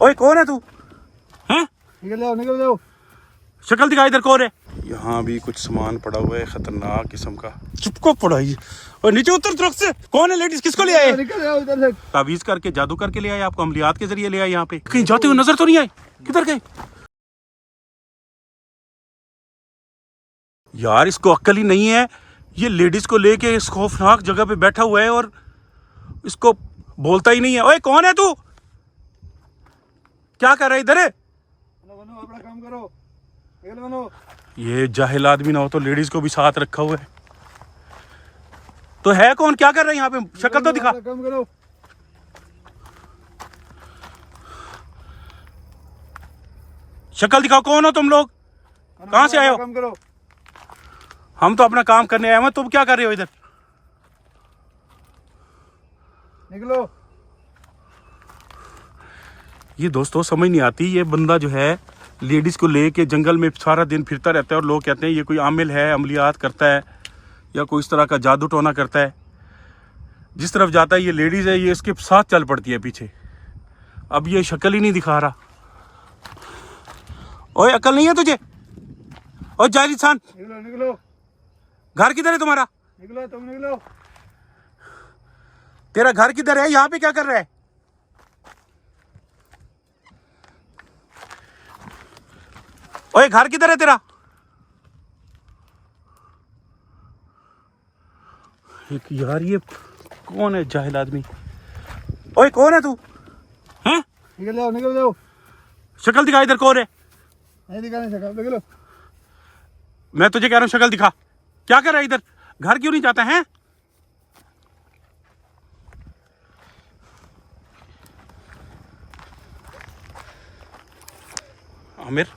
ओए कौन है तू? हैं? निकल जाओ। शक्ल दिखा इधर, कौन है? यहाँ भी कुछ सामान पड़ा हुआ है खतरनाक किस्म का। चुपको पड़ा ही। और नीचे उतर ट्रक से। कौन है लेडीज? किसको ले आए? निकल जाओ इधर से। तावीज करके जादू करके ले आए आपको, अमलियात के जरिए ले आए यहाँ पे। कहीं जाते हुए नजर तो नहीं आए? किधर गए यार? इसको अक्ल ही नहीं है। ये लेडीज को लेके इस खौफनाक जगह पे बैठा हुआ है और इसको बोलता ही नहीं है। ओए कौन है तू? क्या कर रहा है इधर? अपना काम करो। बनो। ये जाहिल आदमी ना हो तो लेडीज को भी साथ रखा हुआ है। तो है कौन? क्या कर रहा है यहाँ पे? शक्ल तो दिखा। काम करो। शक्ल दिखाओ, कौन हो तुम लोग? कहाँ से आए हो? काम करो। हम तो अपना काम करने आए हैं। तुम क्या कर रहे हो इधर? निकलो। ये दोस्तों समझ नहीं आती। ये बंदा जो है लेडीज को लेके जंगल में सारा दिन फिरता रहता है और लोग कहते हैं ये कोई आमिल है, अमलियात करता है या कोई इस तरह का जादू टोना करता है। जिस तरफ जाता है ये लेडीज है, ये इसके साथ चल पड़ती है पीछे। अब ये शक्ल ही नहीं दिखा रहा। ओए अकल नहीं है तुझे? ओए जाहिल इंसान, निकलो। घर किधर है तुम्हारा? निकलो तुम निकलो। तेरा घर किधर है? यहाँ पे क्या कर रहा है? ओए घर किधर है तेरा? एक यार ये कौन है जाहिल आदमी? ओए कौन है तू? हैं? निकल जाओ। शक्ल दिखा इधर, कौन है? नहीं दिखाने शक्ल। निकलो। मैं तुझे कह रहा हूँ शक्ल दिखा। क्या कर रहा है इधर? घर क्यों नहीं जाता है? आमिर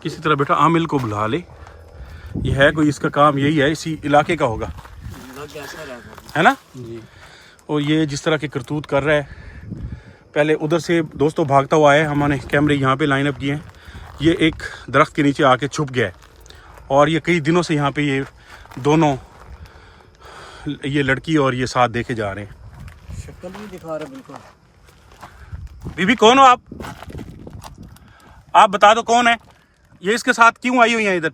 किसी तरह बेटा आमिल को बुला ले। ये है कोई, इसका काम यही है, इसी इलाके का होगा, है ना जी। और ये जिस तरह के करतूत कर रहा है, पहले उधर से दोस्तों भागता हुआ आया। हमने कैमरे यहाँ पे लाइन अप किए हैं। ये एक दरख्त के नीचे आके छुप गया है और ये कई दिनों से यहाँ पे ये दोनों, ये लड़की और ये साथ देखे जा रहे हैं। शक्ल भी दिखा रहा बिल्कुल। बीबी कौन हो आप? आप बता दो कौन है ये? इसके साथ क्यों आई हुई है इधर?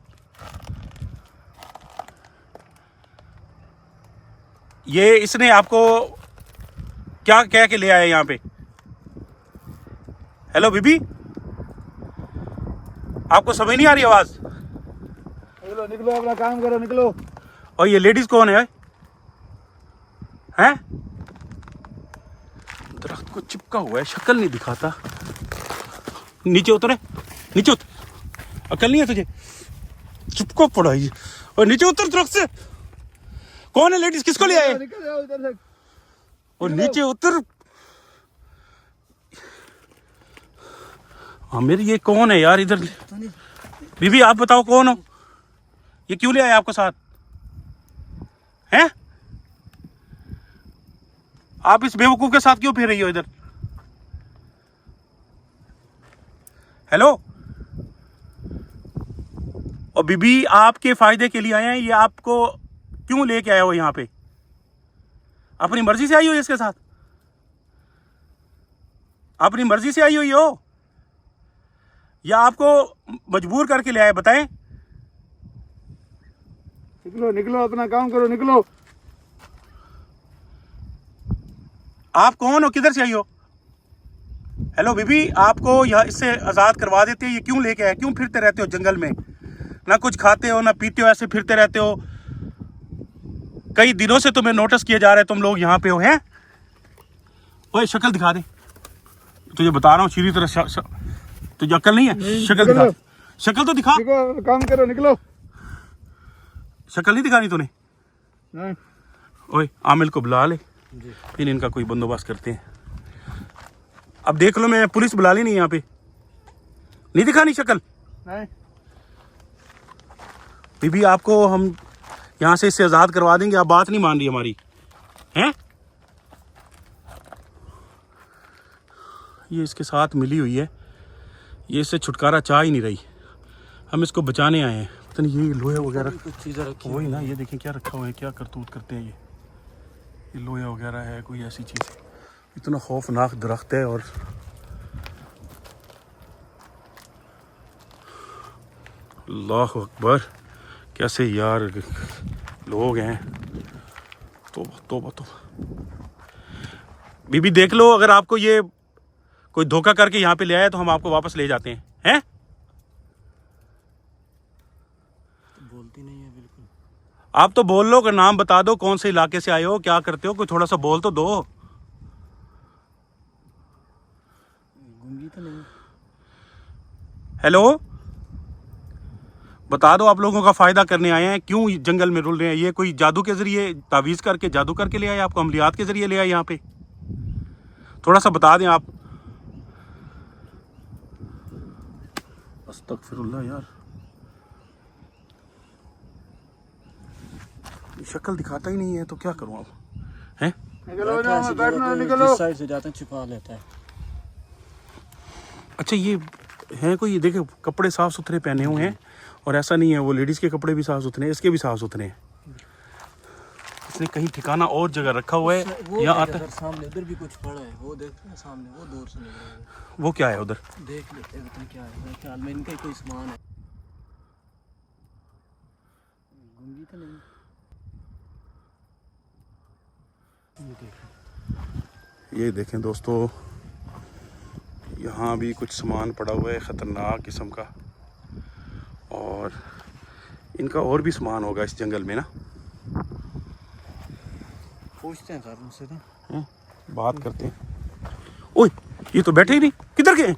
ये इसने आपको क्या कह के ले आया यहाँ पे? हेलो बीबी, आपको समझ नहीं आ रही आवाज? निकलो अपना काम करो। निकलो। और ये लेडीज कौन है? हैं? दरख्त को चिपका हुआ है, शक्ल नहीं दिखाता। नीचे उतरे, नीचे उतर। अकल नहीं है तुझे? चुपको पड़ा ही। और नीचे उतर दरख्त से। कौन है लेडीज? किसको ले आए? निकल जाओ इधर से। और नीचे उतर। आमिर ये कौन है यार इधर? बीबी आप बताओ कौन हो? ये क्यों ले आए आपको साथ? हैं? आप इस बेवकूफ के साथ क्यों फिर रही हो इधर? हेलो। और बीबी आपके फायदे के लिए आए हैं। ये आपको क्यों लेके आए हो यहाँ पे? अपनी मर्जी से आई हो इसके साथ? अपनी मर्जी से आई हुई हो या आपको मजबूर करके ले आए? बताएं। निकलो अपना काम करो। निकलो। आप कौन हो? किधर से आई हो? हेलो बीबी, आपको यह इससे आज़ाद करवा देते हैं। ये क्यों लेके आए? क्यों फिरते रहते हो जंगल में? ना कुछ खाते हो ना पीते हो, ऐसे फिरते रहते हो। कई दिनों से तुम्हें नोटिस किया जा रहा है, तुम लोग यहाँ पे हो। हैं? ओए शक्ल दिखा दे। तुझे बता रहा हूँ सीधी तरह। तुझे अक्ल नहीं है? शक्ल दिखा। शक्ल तो दिखा। काम करो। निकलो। शक्ल नहीं दिखानी तूने? नहीं। ओए आमिल को बुला ले, फिर इनका कोई बंदोबस्त करते हैं। अब देख लो, मैं पुलिस बुला ली नहीं यहाँ पे। नहीं दिखानी शक्ल? नहीं। बीबी आपको हम यहाँ से इससे आज़ाद करवा देंगे। आप बात नहीं मान रही हमारी, हैं? ये इसके साथ मिली हुई है, ये इससे छुटकारा चाह ही नहीं रही। हम इसको बचाने आए हैं। पता नहीं ये लोहे वगैरह कुछ चीज़ें रखी वही ना, ये देखें क्या रखा हुआ है, क्या करतूत करते हैं ये लोहा वगैरह है, कोई ऐसी चीज़। इतना खौफनाक दरख्त है और अल्लाह अकबर, कैसे यार लोग हैं। तौबा तौबा तौबा। बीबी देख लो, अगर आपको ये कोई धोखा करके यहाँ पे ले आया तो हम आपको वापस ले जाते हैं। हैं? बोलती नहीं है बिल्कुल। आप तो बोल लो कि नाम बता दो, कौन से इलाके से आए हो, क्या करते हो, कोई थोड़ा सा बोल तो दो। गूंगी तो नहीं। हेलो, बता दो, आप लोगों का फायदा करने आए हैं, क्यों जंगल में रुल रहे हैं? ये कोई जादू के जरिए तावीज़ करके जादू करके ले आए आपको, अमलियात के जरिए ले आए यहाँ पे? थोड़ा सा बता दें आप। अस्तगफिरुल्लाह यार, शक्ल दिखाता ही नहीं है तो क्या करूं अब? हैं? निकलो बैठा है, ना, बैठना, जिस निकलो। साइड से जाते हैं छुपा लेता है। अच्छा, ये है कोई, देखे कपड़े साफ सुथरे पहने हुए हैं, और ऐसा नहीं है वो लेडीज़ के कपड़े भी साफ सुथरे हैं, इसके भी साफ सुथरे हैं। इसने कहीं ठिकाना और जगह रखा हुआ है। वो यहाँ देख, आता अगर सामने उधर भी कुछ पड़ा है, वो देख रहे हैं सामने, वो दूर से निकल रहा है। वो क्या है उधर? देख लेते हैं पता नहीं क्या है, मेरे ख्याल में इनका ही कोई सामान है। गूंगी तो नहीं। ये देखें दोस्तों, यहाँ भी कुछ सामान पड़ा हुआ है ख़तरनाक किस्म का, और इनका और भी सामान होगा इस जंगल में ना। पूछते हैं सर उनसे तो। बात करते हैं। ओए, ये तो बैठे ही नहीं, किधर गए?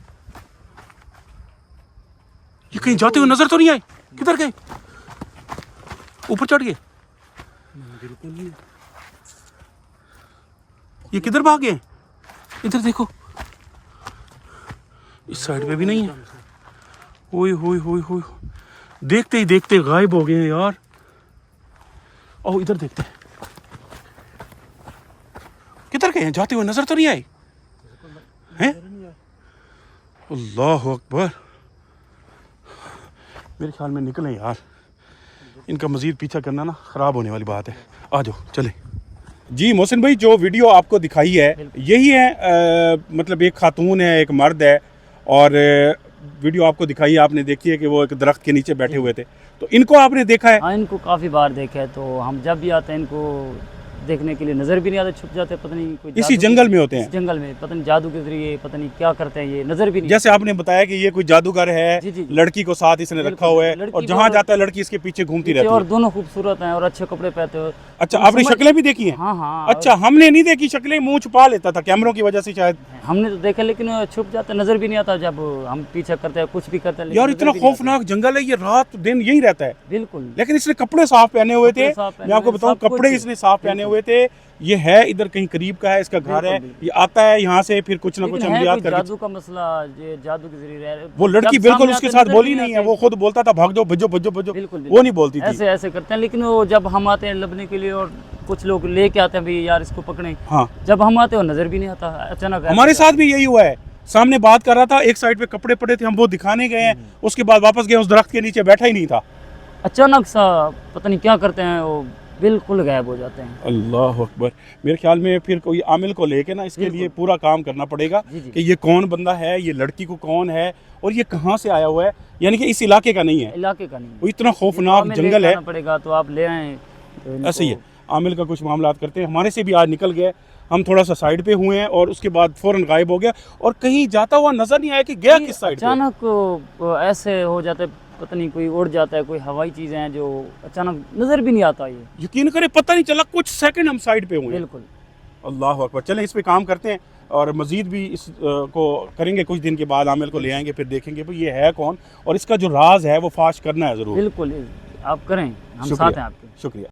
ये कहीं जाते हुए नजर तो नहीं आए, किधर गए? ऊपर चढ़ गए? बिल्कुल नहीं। ये किधर भाग गए? इधर देखो, इस साइड पे भी नहीं है। ओए होए होए होए, देखते ही देखते गायब हो गए हैं यार। ओ इधर देखते हैं, किधर गए हैं? जाते हुए नजर तो नहीं आए हैं? अल्लाह अकबर, मेरे ख्याल में निकले यार, इनका मजीद पीछा करना ना खराब होने वाली बात है। आ जाओ चले। जी मोहसिन भाई, जो वीडियो आपको दिखाई है यही है, मतलब एक खातून है, एक मर्द है, और वीडियो आपको दिखाई है, आपने देखी है कि वो एक दरख्त के नीचे बैठे हुए थे, तो इनको आपने देखा है? हाँ, इनको काफ़ी बार देखा है, तो हम जब भी आते हैं इनको देखने के लिए नज़र भी नहीं आते, छुप जाते हैं, पता नहीं कोई इसी जंगल में होते हैं? इस जंगल में पता नहीं जादू के जरिए पता नहीं क्या करते हैं, ये नज़र भी नहीं। जैसे आपने बताया कि ये कोई जादूगर है, जी, जी, जी। लड़की को साथ इसने रखा हुआ है, और जहाँ जाता है लड़की इसके पीछे घूमती रहती और है। दोनों खूबसूरत हैं और अच्छे कपड़े पहनते हो। अच्छा, आपने शक्लें भी देखी हैं? हाँ हाँ। अच्छा, हमने नहीं देखी शक्लें, मुंह छुपा लेता था कैमरों की वजह से शायद। हमने तो देखा, लेकिन छुप जाते, नज़र भी नहीं आता जब हम पीछा करते हैं, कुछ भी करते हैं। यार इतना खौफनाक जंगल है, ये रात दिन यही रहता है। बिल्कुल। लेकिन इसने कपड़े साफ पहने हुए थे, मैं आपको बताऊं, कपड़े इसने साफ पहने हुए थे। ये है इधर कहीं करीब का है, इसका घर है, ये आता है यहाँ से, फिर कुछ ना कुछ अमलियात करके। जादू का मसला, ये जादू के जरिए वो लड़की बिल्कुल उसके साथ बोली नहीं है, वो खुद बोलता था भाग जाओ भजो भजो भजो, वो नहीं बोलती थी। ऐसे ऐसे करते हैं, लेकिन वो जब हम आते हैं लबने के लिए और कुछ लोग लेके आते हैं, भाई यार इसको पकड़े, हाँ, जब हम आते हैं नजर भी नहीं आता, अचानक। हमारे साथ भी यही हुआ है। सामने बात कर रहा था, एक साइड पे कपड़े पड़े थे, हम वो दिखाने गए हैं, उसके बाद वापस गए, उस दरख्त के नीचे बैठा ही नहीं था। अचानक सा पता नहीं क्या करते हैं, वो बिल्कुल गायब हो जाते हैं। अल्लाह अकबर, मेरे ख्याल में फिर कोई आमिल को लेके ना इसके लिए पूरा काम करना पड़ेगा कि ये कौन बंदा है, ये लड़की को कौन है, और ये कहाँ से आया हुआ है, यानी कि इस इलाके का नहीं है, इलाके का नहीं। वो इतना खौफनाक जंगल है। पड़ेगा तो आप ले आए, ऐसे ही है। आमिल का कुछ मामला करते हैं, हमारे से भी आज निकल गए, हम थोड़ा सा साइड पे हुए हैं, और उसके बाद फौरन गायब हो गया, और कहीं जाता हुआ नजर नहीं आया कि गया किस साइड पे। अचानक ऐसे हो जाता है, पता नहीं कोई उड़ जाता है, कोई हवाई चीज़ें हैं जो अचानक नज़र भी नहीं आता। ये यकीन करे पता नहीं चला, कुछ सेकंड हम साइड पे हुए। बिल्कुल। अल्लाह अकबर, चलें इस पे काम करते हैं, और मज़ीद भी इस को करेंगे, कुछ दिन के बाद आमिल को ले आएंगे, फिर देखेंगे भाई ये है कौन, और इसका जो राज है वो फाश करना है ज़रूर। बिल्कुल, आप करें, हम साथ हैं आपके। शुक्रिया।